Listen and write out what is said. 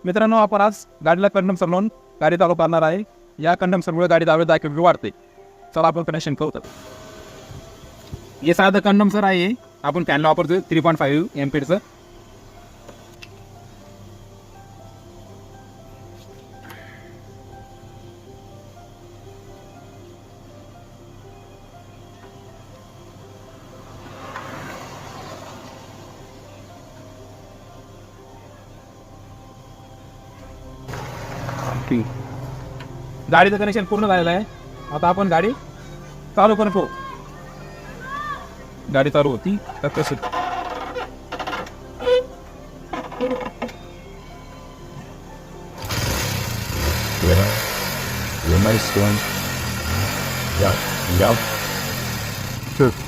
मित्रांनो, आपण आज गाडीला कंडन्सर लावून गाडी चालू करणार आहे. या कंडन्सरमुळे गाडी दावे दाखवली वाढते. चला आपण कनेक्शन करू. हे साधं कंडन्सर आहे. आपण फॅनला वापरतो 3.5 एम्पियरचं. गाडीचं कनेक्शन पूर्ण झालेलं आहे. आता आपण गाडी चालू करतो. गाडी चालू होती तर कसं You're nice one. Yeah. Yeah. Sure.